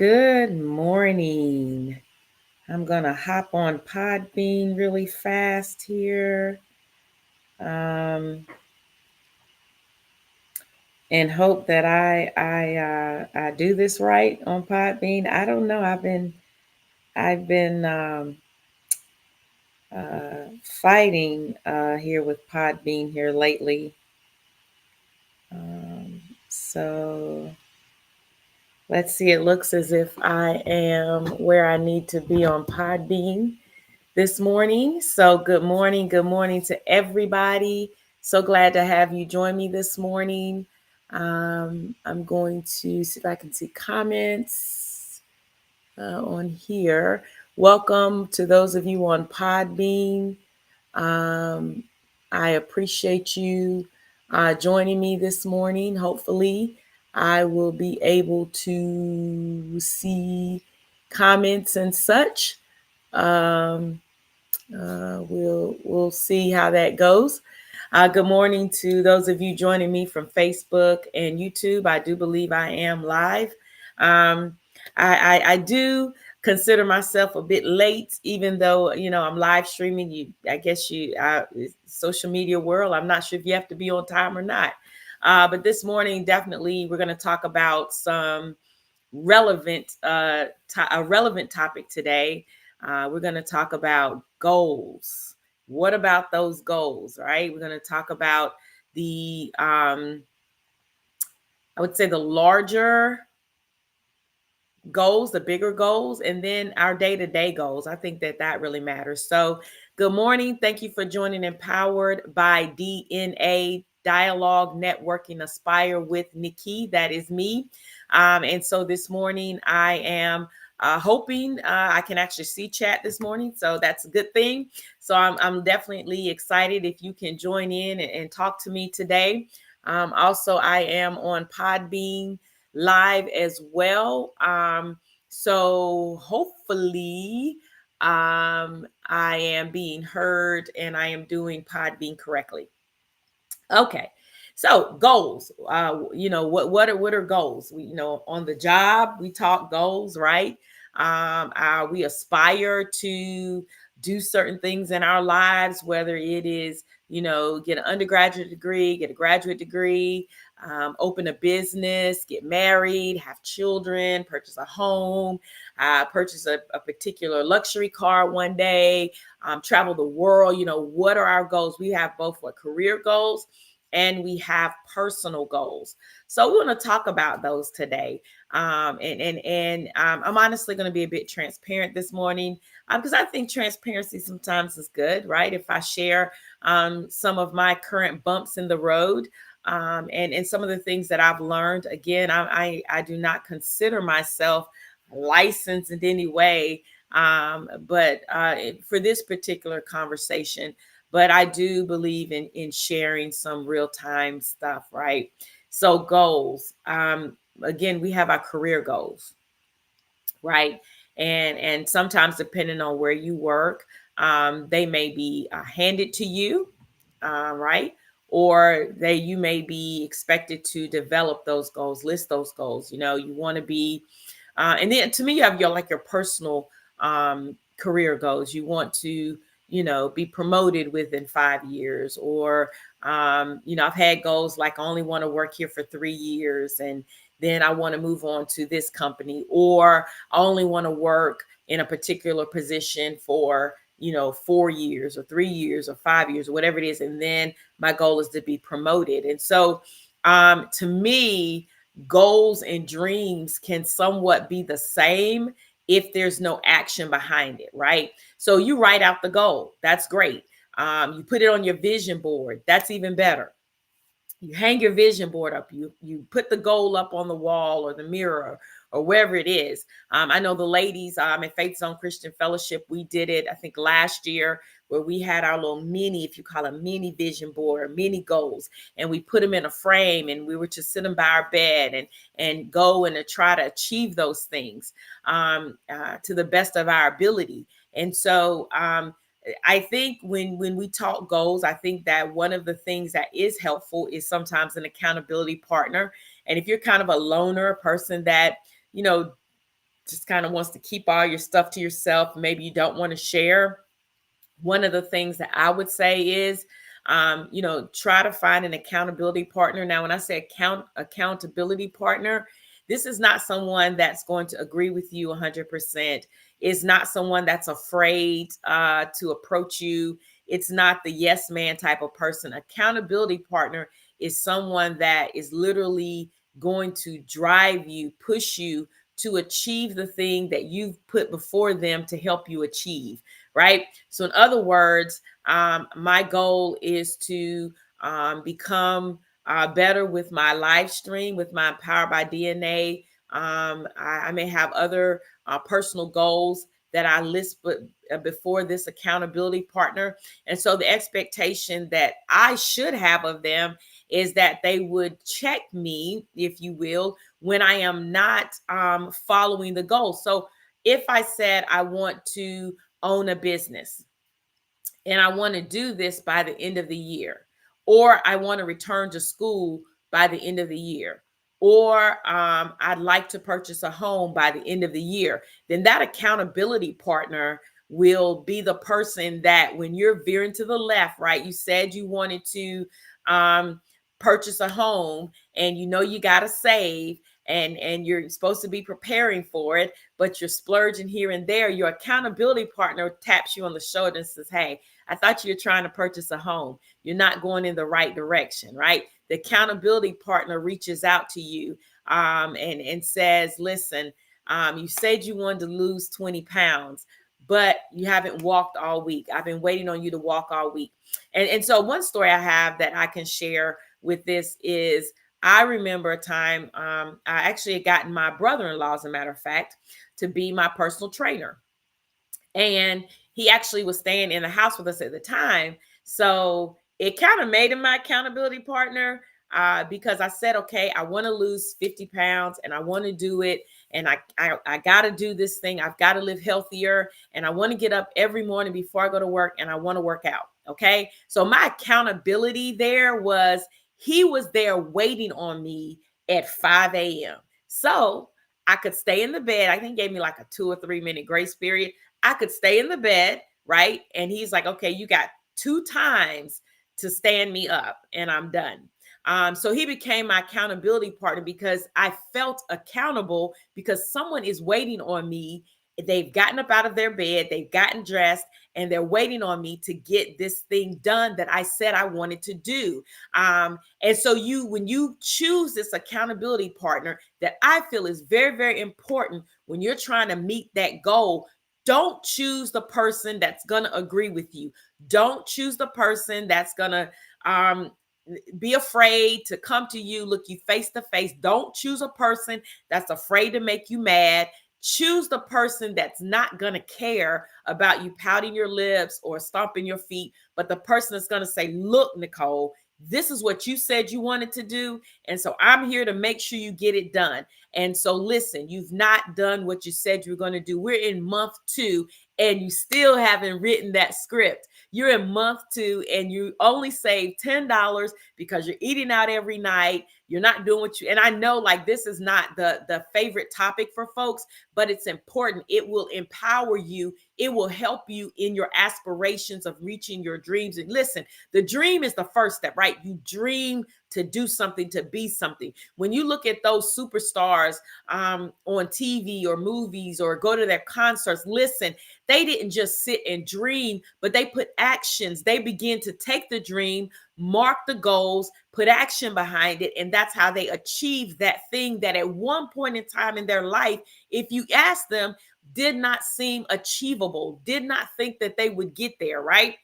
Good morning. I'm going to hop on Podbean really fast here um, and hope that I do this right on Podbean. I don't know. I've been fighting here with Podbean here lately. So let's see. It looks as if I am where I need to be on Podbean this morning. So, good morning to everybody. So glad to have you join me this morning. I'm going to see if I can see comments on here. Welcome to those of you on Podbean. Um, I appreciate you joining me this morning. Hopefully, I will be able to see comments and such. Um, we'll see how that goes. Good morning to those of you joining me from Facebook and YouTube. I do believe I am live. Um, I do consider myself a bit late, even though I'm live streaming. I guess social media world. I'm not sure if you have to be on time or not. But this morning, definitely, we're going to talk about some a relevant topic today. We're going to talk about goals. What about those goals, right? We're going to talk about I would say the larger goals, the bigger goals, and then our day-to-day goals. I think that really matters. So, good morning. Thank you for joining Empowered by D.N.A. Dialogue Networking Aspire with NikKei. That is me. And so this morning I am hoping I can actually see chat this morning. So that's a good thing. So I'm definitely excited if you can join in and talk to me today. Also, I am on Podbean live as well. So hopefully I am being heard and I am doing Podbean correctly. Okay. So goals, what are goals? On the job, we talk goals, right? We aspire to do certain things in our lives, whether it is, get an undergraduate degree, get a graduate degree, open a business, get married, have children, purchase a home, purchase a particular luxury car one day, travel the world. What are our goals? We have both career goals and we have personal goals. So we want to talk about those today. I'm honestly going to be a bit transparent this morning because I think transparency sometimes is good, right? If I share some of my current bumps in the road, and some of the things that I've learned. Again, I do not consider myself licensed in any way, but for this particular conversation, but I do believe in sharing some real time stuff, right? So goals. Again, we have our career goals, right? And sometimes depending on where you work, they may be handed to you, right? Or you may be expected to develop those goals, list those goals. You want to be, and then to me, you have your personal career goals. You want to, be promoted within 5 years, or I've had goals like I only want to work here for 3 years, and then I want to move on to this company, or I only want to work in a particular position for 4 years or 3 years or 5 years or whatever it is, and then my goal is to be promoted. And so to me, goals and dreams can somewhat be the same if there's no action behind it, right? So you write out the goal, that's great. You put it on your vision board, that's even better. You hang your vision board up, you put the goal up on the wall or the mirror or wherever it is. I know the ladies at Faith Zone Christian Fellowship, we did it, I think last year, where we had our little mini, if you call it mini vision board or mini goals, and we put them in a frame, and we were to sit them by our bed and go and to try to achieve those things to the best of our ability. And so I think when we talk goals, I think that one of the things that is helpful is sometimes an accountability partner. And if you're kind of a loner person that, you know, just kind of wants to keep all your stuff to yourself. Maybe you don't want to share. One of the things that I would say is, try to find an accountability partner. Now, when I say accountability partner, this is not someone that's going to agree with you 100%. It's not someone that's afraid to approach you. It's not the yes man type of person. Accountability partner is someone that is literally going to drive you, push you to achieve the thing that you've put before them to help you achieve, right? So, in other words, my goal is to become better with my live stream, with my Empowered by D.N.A. I may have other personal goals that I list, but before this accountability partner. And so the expectation that I should have of them is that they would check me, if you will, when I am not following the goal. So if I said I want to own a business, and I want to do this by the end of the year, or I want to return to school by the end of the year, or I'd like to purchase a home by the end of the year, then that accountability partner will be the person that when you're veering to the left, right? You said you wanted to um, purchase a home, and you got to save, and you're supposed to be preparing for it, but you're splurging here and there. Your accountability partner taps you on the shoulder and says, "Hey, I thought you were trying to purchase a home. You're not going in the right direction," right? The accountability partner reaches out to you and says, "Listen, you said you wanted to lose 20 pounds, but you haven't walked all week. I've been waiting on you to walk all week." And so one story I have that I can share with this is, I remember a time I actually had gotten my brother-in-law, as a matter of fact, to be my personal trainer. And he actually was staying in the house with us at the time. So it kind of made him my accountability partner because I said, okay, I want to lose 50 pounds and I want to do it. And I got to do this thing. I've got to live healthier. And I want to get up every morning before I go to work, and I want to work out. Okay. So my accountability there was, he was there waiting on me at 5 a.m. So I could stay in the bed. I think he gave me like a 2 or 3 minute grace period. I could stay in the bed, right? And he's like, okay, you got 2 times to stand me up and I'm done. So he became my accountability partner because I felt accountable because someone is waiting on me. They've gotten up out of their bed, they've gotten dressed, and they're waiting on me to get this thing done that I said I wanted to do. And so when you choose this accountability partner, that I feel is very, very important when you're trying to meet that goal, don't choose the person that's going to agree with you. Don't choose the person that's going to be afraid to come to you, look you face to face. Don't choose a person that's afraid to make you mad. Choose the person that's not going to care about you pouting your lips or stomping your feet, but the person that's going to say, look, Nicole, this is what you said you wanted to do. And so I'm here to make sure you get it done. And so listen, you've not done what you said you were going to do. We're in month 2 and you still haven't written that script. You're in month 2 and you only saved $10 because you're eating out every night. You're not doing what you, and I know like this is not the favorite topic for folks, but it's important. It will empower you. It will help you in your aspirations of reaching your dreams. And listen, the dream is the first step, right? You dream to do something, to be something. When you look at those superstars on TV or movies or go to their concerts, listen, they didn't just sit and dream, but they put actions. They begin to take the dream, mark the goals, put action behind it. And that's how they achieve that thing that at one point in time in their life, if you ask them, did not seem achievable, did not think that they would get there, right?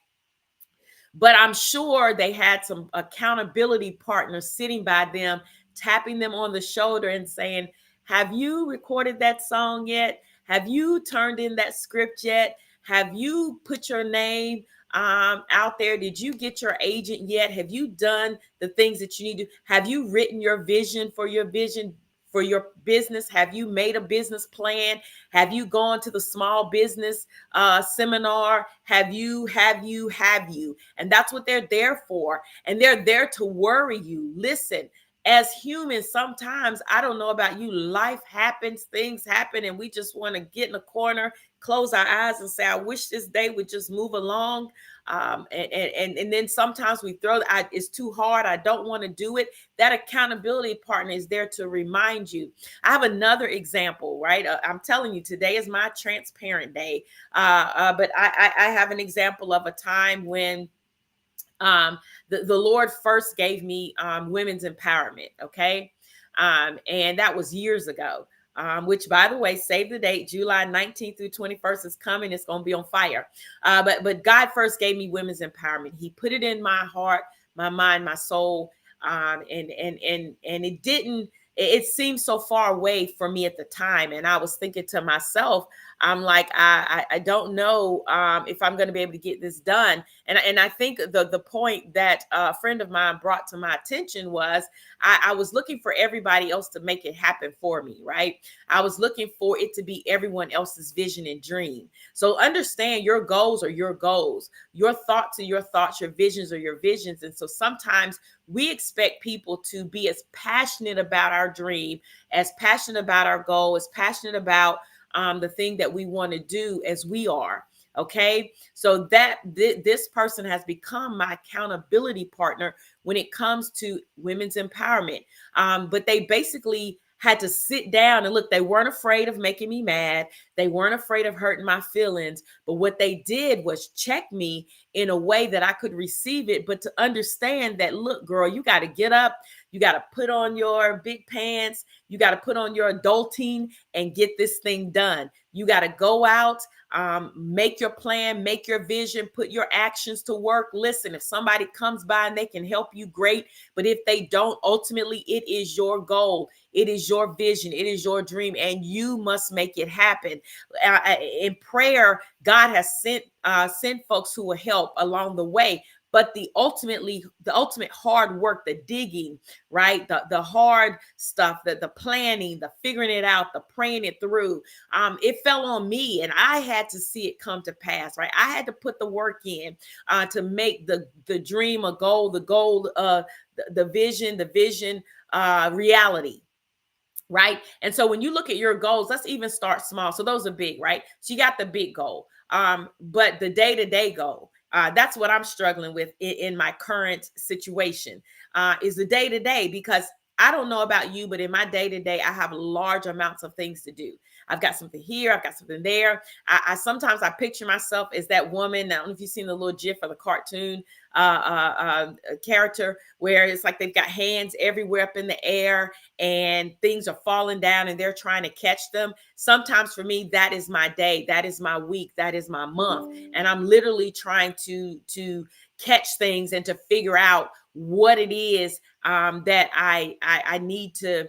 But I'm sure they had some accountability partners sitting by them, tapping them on the shoulder and saying, have you recorded that song yet? Have you turned in that script yet? Have you put your name out there? Did you get your agent yet? Have you done the things that you need to? Have you written your vision for your business? Have you made a business plan? Have you gone to the small business seminar? Have you? And that's what they're there for. And they're there to worry you. Listen, as humans, sometimes, I don't know about you, life happens, things happen, and we just want to get in a corner, close our eyes, and say, I wish this day would just move along. And then sometimes we throw, it's too hard, I don't want to do it. That accountability partner is there to remind you. I have another example, right? I'm telling you, today is my transparent day. But I have an example of a time when um, the Lord first gave me women's empowerment. Okay. And that was years ago. Which, by the way, save the date, July 19th through 21st is coming. It's going to be on fire. But God first gave me women's empowerment. He put it in my heart, my mind, my soul. And it didn't, it seemed so far away from me at the time. And I was thinking to myself, I'm like, I don't know if I'm going to be able to get this done. And I think the point that a friend of mine brought to my attention was I was looking for everybody else to make it happen for me, right? I was looking for it to be everyone else's vision and dream. So understand, your goals are your goals, your thoughts are your thoughts, your visions are your visions. And so sometimes we expect people to be as passionate about our dream, as passionate about our goal, as passionate about the thing that we want to do as we are. Okay. So that this person has become my accountability partner when it comes to women's empowerment. But they basically had to sit down and look, they weren't afraid of making me mad. They weren't afraid of hurting my feelings. But what they did was check me in a way that I could receive it, but to understand that, look, girl, you got to get up. You got to put on your big pants. You got to put on your adulting and get this thing done. You got to go out, make your plan, make your vision, put your actions to work. Listen, if somebody comes by and they can help you, great. But if they don't, ultimately, it is your goal. It is your vision. It is your dream, and you must make it happen. In prayer, God has sent folks who will help along the way. But the ultimate hard work, the digging, right? The hard stuff, the planning, the figuring it out, the praying it through. It fell on me, and I had to see it come to pass, right? I had to put the work in to make the dream a goal, the goal, the vision, reality. Right. And so when you look at your goals, let's even start small. So those are big, right? So you got the big goal. But the day-to-day goal, that's what I'm struggling with in my current situation, is the day-to-day, because I don't know about you, but in my day-to-day, I have large amounts of things to do. I've got something here, I've got something there. I sometimes I picture myself as that woman. I don't know if you've seen the little GIF of the cartoon character where it's like they've got hands everywhere up in the air and things are falling down and they're trying to catch them. Sometimes for me, that is my day, that is my week, that is my month. And I'm literally trying to catch things and to figure out what it is that I need to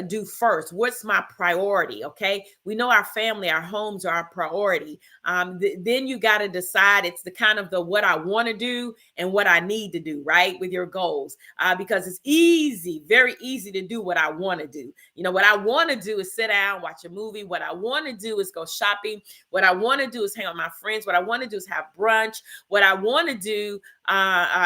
do first. What's my priority? Okay. We know our family, our homes are our priority. Then you got to decide, it's the kind of the what I want to do and what I need to do, right? With your goals. Because it's easy, very easy to do what I want to do. You know, what I want to do is sit down, watch a movie. What I want to do is go shopping. What I want to do is hang out with my friends. What I want to do is have brunch. What I want to do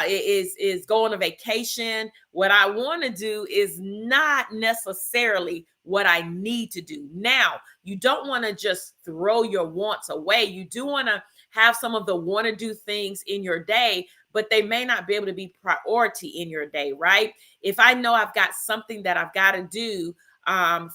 is go on a vacation. What I want to do is not necessarily what I need to do. Now, you don't want to just throw your wants away. You do want to have some of the want to do things in your day, but they may not be able to be priority in your day, right? If I know I've got something that I've got to do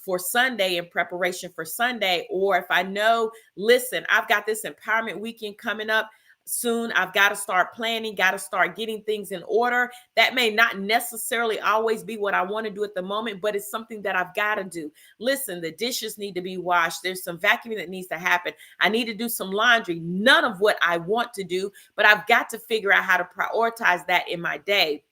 for Sunday in preparation for Sunday, or if I know, listen, I've got this empowerment weekend coming up soon, I've got to start planning, got to start getting things in order. That may not necessarily always be what I want to do at the moment, but it's something that I've got to do. Listen, the dishes need to be washed. There's some vacuuming that needs to happen. I need to do some laundry. None of what I want to do, but I've got to figure out how to prioritize that in my day.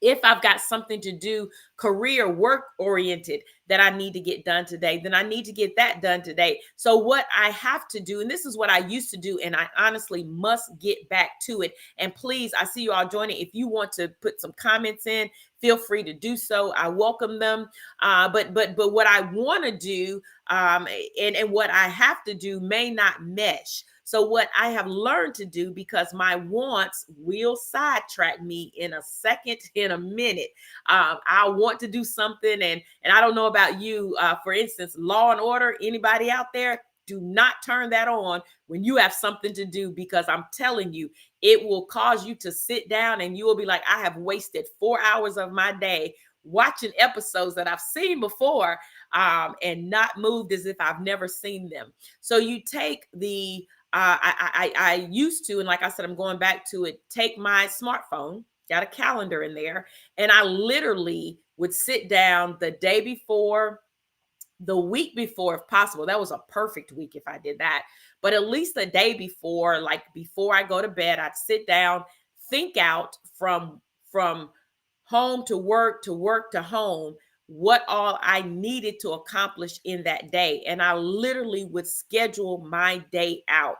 If I've got something to do, career work oriented, that I need to get done today, then I need to get that done today. So what I have to do, and this is what I used to do, and I honestly must get back to it. And please, I see you all joining. If you want to put some comments in, feel free to do so. I welcome them. But what I want to do and what I have to do may not mesh. So what I have learned to do, because my wants will sidetrack me in a second, in a minute. I want to do something, and I don't know about you. For instance, Law and Order. Anybody out there? Do not turn that on when you have something to do, because I'm telling you, it will cause you to sit down and you will be like, I have wasted 4 hours of my day watching episodes that I've seen before, and not moved as if I've never seen them. So you take the I used to, and like I said, I'm going back to it, take my smartphone, got a calendar in there, and I literally would sit down the day before, the week before, if possible. That was a perfect week if I did that. But at least the day before, like before I go to bed, I'd sit down, think out from home to work to home, what all I needed to accomplish in that day. And I literally would schedule my day out.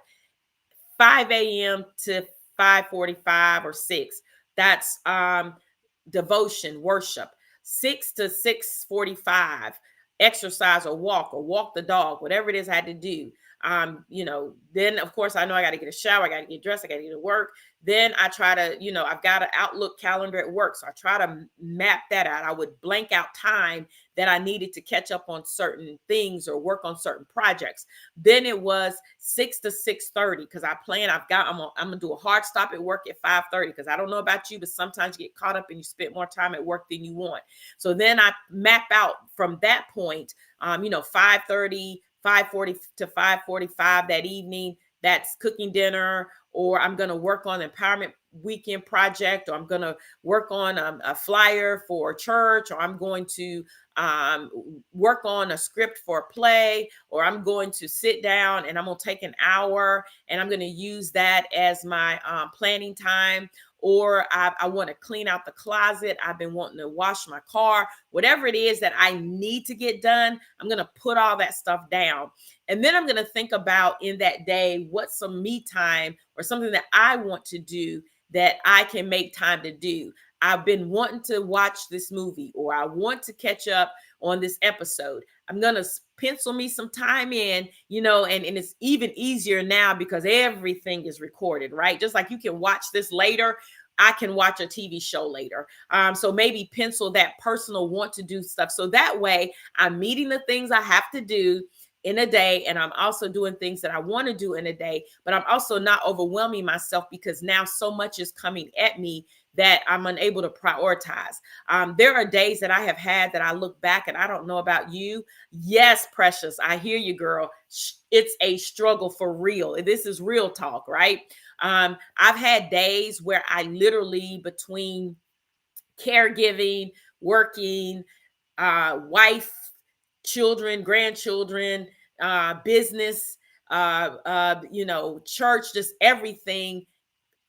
5 a.m. to 5:45 or 6. That's devotion, worship. 6 to 6:45, exercise or walk the dog, whatever it is I had to do. Then of course I know I got to get a shower, I got to get dressed, I got to get to work. Then I try to, I've got an Outlook calendar at work. So I try to map that out. I would blank out time that I needed to catch up on certain things or work on certain projects. Then it was 6 to 6:30, because I'm gonna do a hard stop at work at 5:30, because I don't know about you, but sometimes you get caught up and you spend more time at work than you want. So then I map out from that point, 5:30, 5:40 to 5:45 that evening. That's cooking dinner, or I'm going to work on empowerment weekend project, or I'm going to work on a flyer for church, or I'm going to work on a script for a play, or I'm going to sit down and I'm going to take an hour and I'm going to use that as my planning time. Or I want to clean out the closet. I've been wanting to wash my car. Whatever it is that I need to get done, I'm going to put all that stuff down. And then I'm going to think about in that day, what's some me time or something that I want to do that I can make time to do. I've been wanting to watch this movie, or I want to catch up on this episode. I'm going to pencil me some time in, and it's even easier now because everything is recorded, right? Just like you can watch this later, I can watch a TV show later. So maybe pencil that personal want to do stuff. So that way I'm meeting the things I have to do in a day, and I'm also doing things that I want to do in a day, but I'm also not overwhelming myself, because now so much is coming at me that I'm unable to prioritize. There are days that I have had that I look back and I don't know about you. Yes, Precious, I hear you, girl. It's a struggle for real. This is real talk, right? I've had days where I literally, between caregiving, working, wife, children, grandchildren, business, church, just everything.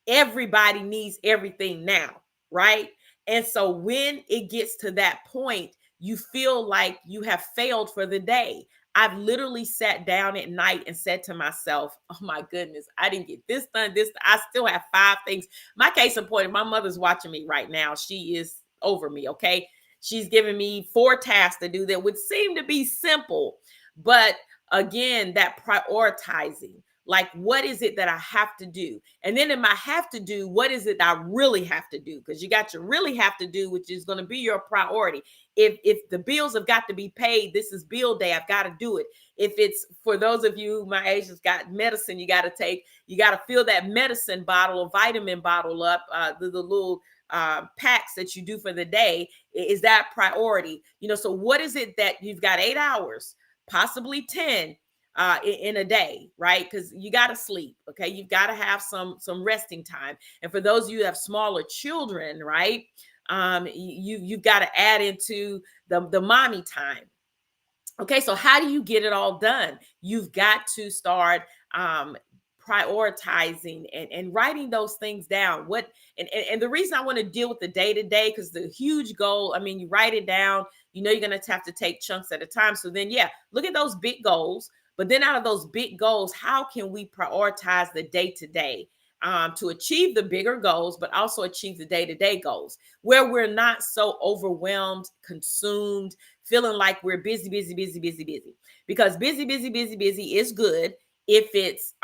Everybody needs everything now, right? And so when it gets to that point, you feel like you have failed for the day. I've literally sat down at night and said to myself, oh my goodness, I didn't get this done. I still have 5 things. My case in point, my mother's watching me right now. She is over me, okay? She's giving me 4 tasks to do that would seem to be simple. But again, that prioritizing, like, what is it that I have to do? And then in my have to do, what is it that I really have to do? Because you got your really have to do, which is going to be your priority. If the bills have got to be paid, this is bill day, I've got to do it. If it's, for those of you my age, has got medicine you got to take, you got to fill that medicine bottle or vitamin bottle up, the little packs that you do for the day, is that priority? So what is it that you've got 8 hours, possibly 10, in a day, right? Because you got to sleep, okay? You've got to have some resting time. And for those of you who have smaller children, right, you've got to add into the mommy time. Okay, so how do you get it all done? You've got to start prioritizing and writing those things down. And the reason I want to deal with the day-to-day, because the huge goal, I mean, you write it down, you're going to have to take chunks at a time. So then, look at those big goals. But then out of those big goals, how can we prioritize the day-to-day to achieve the bigger goals, but also achieve the day-to-day goals, where we're not so overwhelmed, consumed, feeling like we're busy, busy, busy, busy, busy. Because busy, busy, busy, busy is good if it's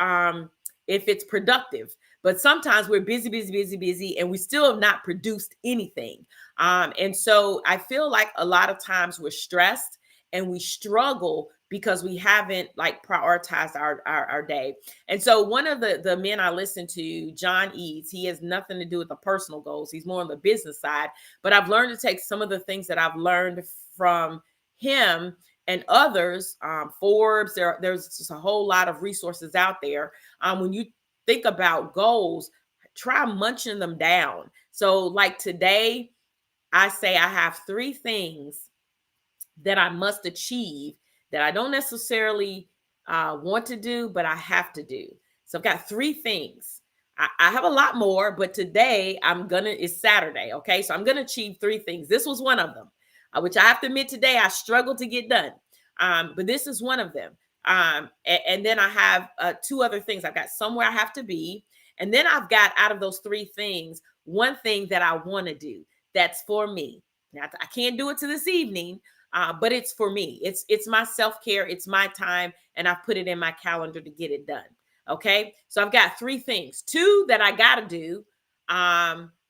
if it's productive. But sometimes we're busy, busy, busy, busy, and we still have not produced anything. And so I feel like a lot of times we're stressed and we struggle because we haven't like prioritized our day. And so one of the men I listen to, John Eads, he has nothing to do with the personal goals. He's more on the business side. But I've learned to take some of the things that I've learned from him and others, Forbes, there's just a whole lot of resources out there. When you think about goals, try munching them down. So like today, I say I have 3 things that I must achieve that I don't necessarily want to do, but I have to do. So I've got 3 things. I have a lot more, but today it's Saturday. Okay. So I'm going to achieve 3 things. This was one of them, which I have to admit today I struggled to get done. But this is one of them. And then I have 2 other things. I've got somewhere I have to be. And then I've got out of those 3 things, one thing that I want to do that's for me. Now, I can't do it to this evening, but it's for me. It's my self-care. It's my time. And I've put it in my calendar to get it done. Okay. So I've got 3 things, 2 that I got to do.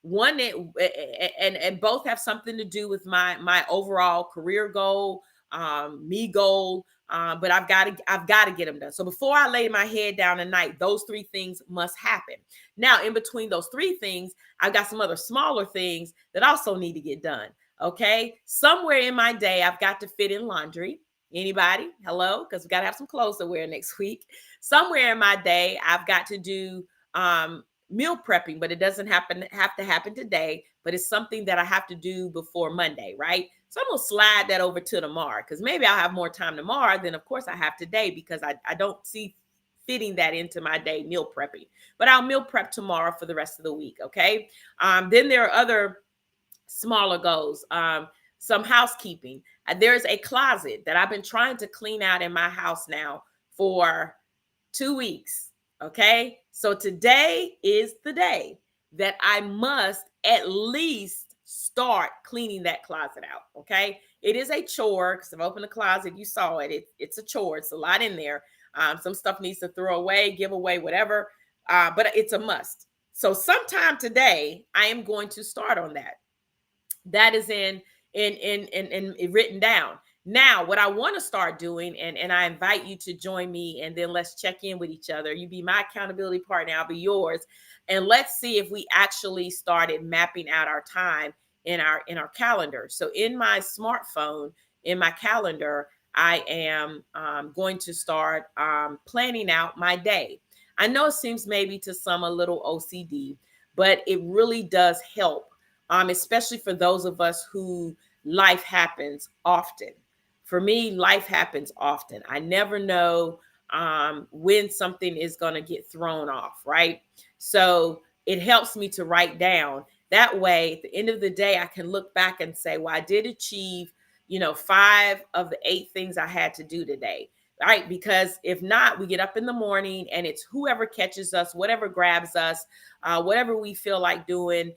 One and both have something to do with my overall career goal, me goal. But I've got to get them done. So before I lay my head down at night, those 3 things must happen. Now, in between those 3 things, I've got some other smaller things that also need to get done. Okay. Somewhere in my day, I've got to fit in laundry. Anybody? Hello? Because we got to have some clothes to wear next week. Somewhere in my day, I've got to do meal prepping, but it doesn't have to happen today, but it's something that I have to do before Monday, right? So I'm going to slide that over to tomorrow because maybe I'll have more time tomorrow than, of course, I have today because I don't see fitting that into my day, meal prepping. But I'll meal prep tomorrow for the rest of the week, okay? Then there are other smaller goals. Some housekeeping. There's a closet that I've been trying to clean out in my house now for 2 weeks. Okay. So today is the day that I must at least start cleaning that closet out. Okay. It is a chore because I've opened the closet. You saw it. It's a chore. It's a lot in there. Some stuff needs to throw away, give away, whatever. But it's a must. So sometime today, I am going to start on that. That is in written down. Now, what I want to start doing, and I invite you to join me, and then let's check in with each other. You be my accountability partner, I'll be yours, and let's see if we actually started mapping out our time in our calendar. So, in my smartphone, in my calendar, I am going to start planning out my day. I know it seems maybe to some a little OCD, but it really does help. Especially for those of us who life happens often. For me, life happens often. I never know when something is going to get thrown off, right? So it helps me to write down. That way, at the end of the day, I can look back and say, well, I did achieve, 5 of the 8 things I had to do today. Right? Because if not, we get up in the morning and it's whoever catches us, whatever grabs us, whatever we feel like doing.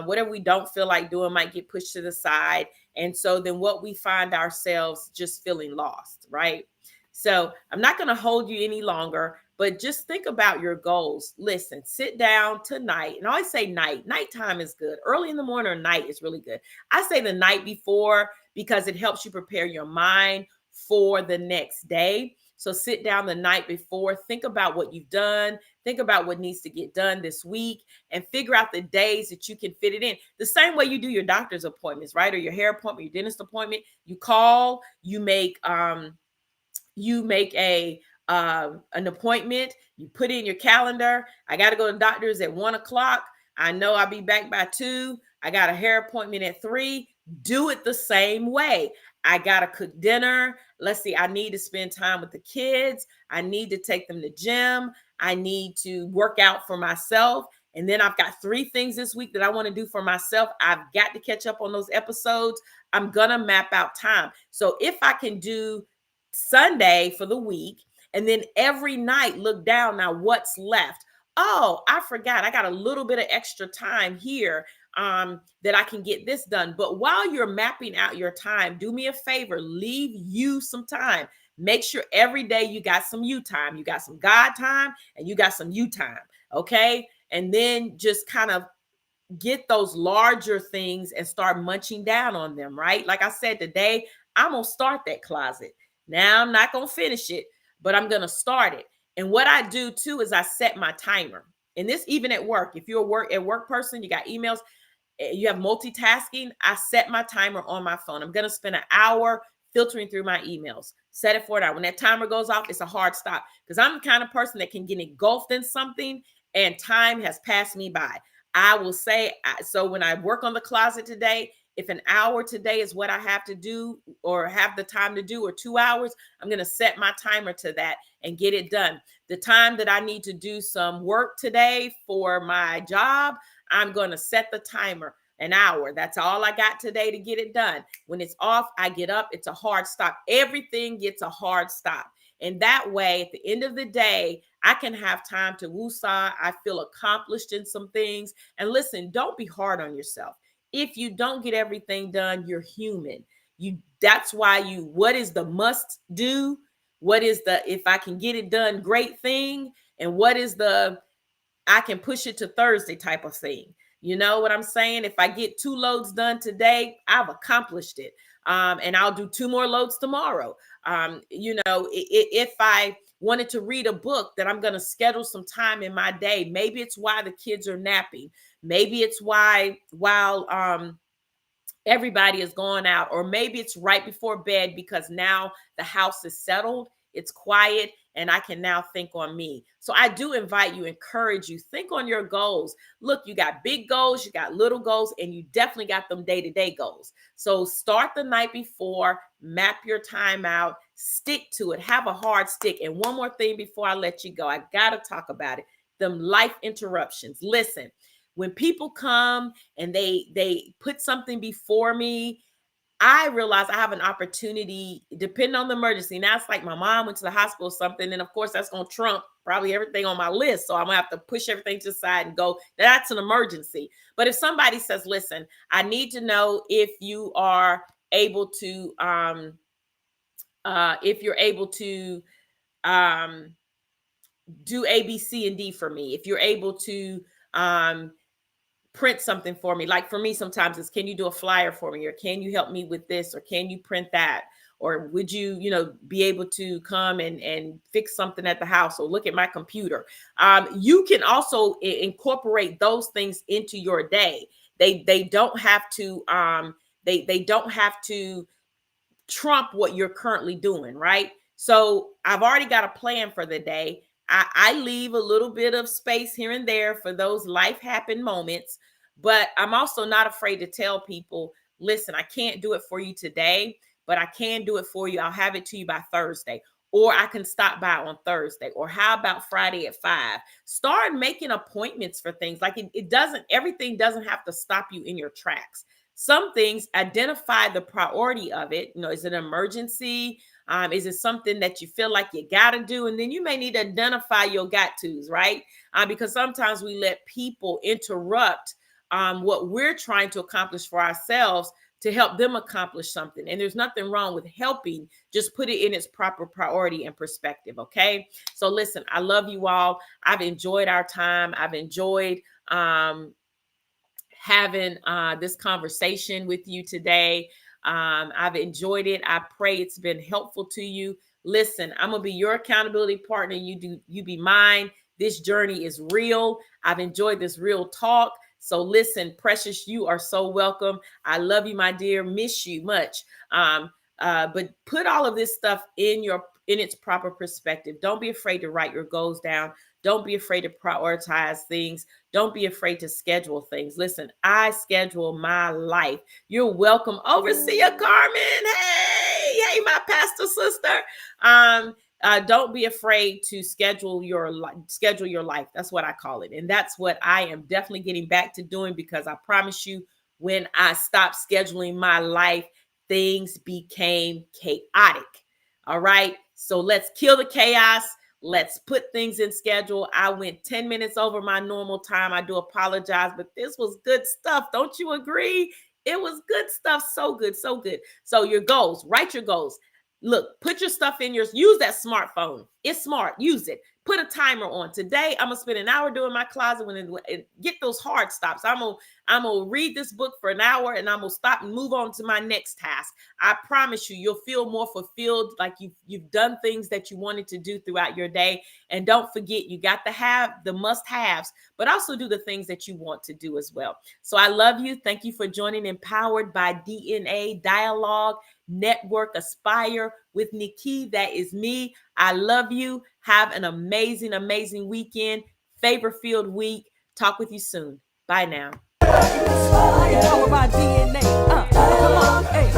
Whatever we don't feel like doing might get pushed to the side. And so then what we find ourselves just feeling lost, right? So I'm not going to hold you any longer, but just think about your goals. Listen, sit down tonight. And I always say nighttime is good. Early in the morning or night is really good. I say the night before because it helps you prepare your mind for the next day. So sit down the night before, think about what you've done, think about what needs to get done this week, and figure out the days that you can fit it in. The same way you do your doctor's appointments, right? Or your hair appointment, your dentist appointment. You call, you make an appointment, you put in your calendar. I got to go to the doctor's at 1:00. I know I'll be back by 2. I got a hair appointment at 3. Do it the same way. I got to cook dinner. Let's see. I need to spend time with the kids. I need to take them to gym. I need to work out for myself. And then I've got 3 things this week that I want to do for myself. I've got to catch up on those episodes. I'm going to map out time. So if I can do Sunday for the week, and then every night look down now what's left. Oh, I forgot. I got a little bit of extra time here that I can get this done. But while you're mapping out your time, do me a favor, leave you some time. Make sure every day you got some you time, you got some God time, and you got some you time. Okay. And then just kind of get those larger things and start munching down on them, right? Like I said, today, I'm going to start that closet. Now, I'm not going to finish it, but I'm going to start it. And what I do too is I set my timer. And this even at work. If you're a work person, you got emails, you have multitasking, I set my timer on my phone. I'm going to spend an hour filtering through my emails. Set it for an hour. When that timer goes off, it's a hard stop because I'm the kind of person that can get engulfed in something and time has passed me by. I will say, so when I work on the closet today, if an hour today is what I have to do or have the time to do, or 2 hours, I'm going to set my timer to that and get it done. The time that I need to do some work today for my job, I'm going to set the timer an hour. That's all I got today to get it done. When it's off, I get up. It's a hard stop. Everything gets a hard stop. And that way, at the end of the day, I can have time to woosah. I feel accomplished in some things. And listen, don't be hard on yourself. If you don't get everything done, you're human. That's why what is the must do? What is the if I can get it done great thing? And what is the I can push it to Thursday type of thing? You know what I'm saying? If I get 2 loads done today, I've accomplished it. And I'll do 2 more loads tomorrow. If I wanted to read a book, that I'm going to schedule some time in my day. Maybe it's while the kids are napping. Maybe it's while everybody is going out, or maybe it's right before bed because now the house is settled, it's quiet, and I can now think on me. So I do invite you, encourage you, think on your goals. Look, you got big goals, you got little goals, and you definitely got them day-to-day goals. So start the night before, map your time out, stick to it, have a hard stick. And one more thing before I let you go, I gotta talk about it. Them life interruptions. Listen, when people come and they put something before me, I realize I have an opportunity, depending on the emergency. Now it's like my mom went to the hospital or something, and of course that's going to trump probably everything on my list. So I'm going to have to push everything to the side and go, that's an emergency. But if somebody says, listen, I need to know if you are able to, if you're able to do A, B, C, and D for me, if you're able to print something for me. Like for me, sometimes it's, can you do a flyer for me? Or can you help me with this? Or can you print that? Or would you, be able to come and fix something at the house or look at my computer? You can also incorporate those things into your day. They don't have to, they don't have to trump what you're currently doing, right? So I've already got a plan for the day. I leave a little bit of space here and there for those life happen moments, but I'm also not afraid to tell people, listen, I can't do it for you today, but I can do it for you. I'll have it to you by Thursday, or I can stop by on Thursday, or how about Friday at 5? Start making appointments for things. Like everything doesn't have to stop you in your tracks. Some things, identify the priority of it. Is it an emergency? Is it something that you feel like you got to do? And then you may need to identify your got tos, right? Because sometimes we let people interrupt what we're trying to accomplish for ourselves to help them accomplish something. And there's nothing wrong with helping. Just put it in its proper priority and perspective, okay? So listen, I love you all. I've enjoyed our time. I've enjoyed having this conversation with you today. I've enjoyed it. I pray it's been helpful to you. Listen, I'm gonna be your accountability partner. You be mine. This journey is real. I've enjoyed this real talk. So listen, precious, you are so welcome. I love you, my dear. Miss you much. But put all of this stuff in its proper perspective. Don't be afraid to write your goals down. Don't be afraid to prioritize things. Don't be afraid to schedule things. Listen, I schedule my life. You're welcome, Overseer Carmen. Hey, my pastor sister. Don't be afraid to schedule your life. That's what I call it. And that's what I am definitely getting back to doing, because I promise you, when I stopped scheduling my life, things became chaotic. All right. So let's kill the chaos. Let's put things in schedule. I went 10 minutes over my normal time. I do apologize, but this was good stuff. Don't you agree? It was good stuff. So good. So good. So your goals, write your goals. Look, put your stuff in yours. Use that smartphone. It's smart. Use it. Put a timer on. Today, I'm gonna spend an hour doing my closet and get those hard stops. I'm gonna read this book for an hour and I'm gonna stop and move on to my next task. I promise you, you'll feel more fulfilled, like you've done things that you wanted to do throughout your day. And don't forget, you got to have the must-haves, but also do the things that you want to do as well. So I love you. Thank you for joining Empowered by D.N.A. Dialogue Network Aspire with NikKei. That is me. I love you. Have an amazing, amazing weekend. Favor-filled week. Talk with you soon. Bye now. Powered by D.N.A. Come on. Hey.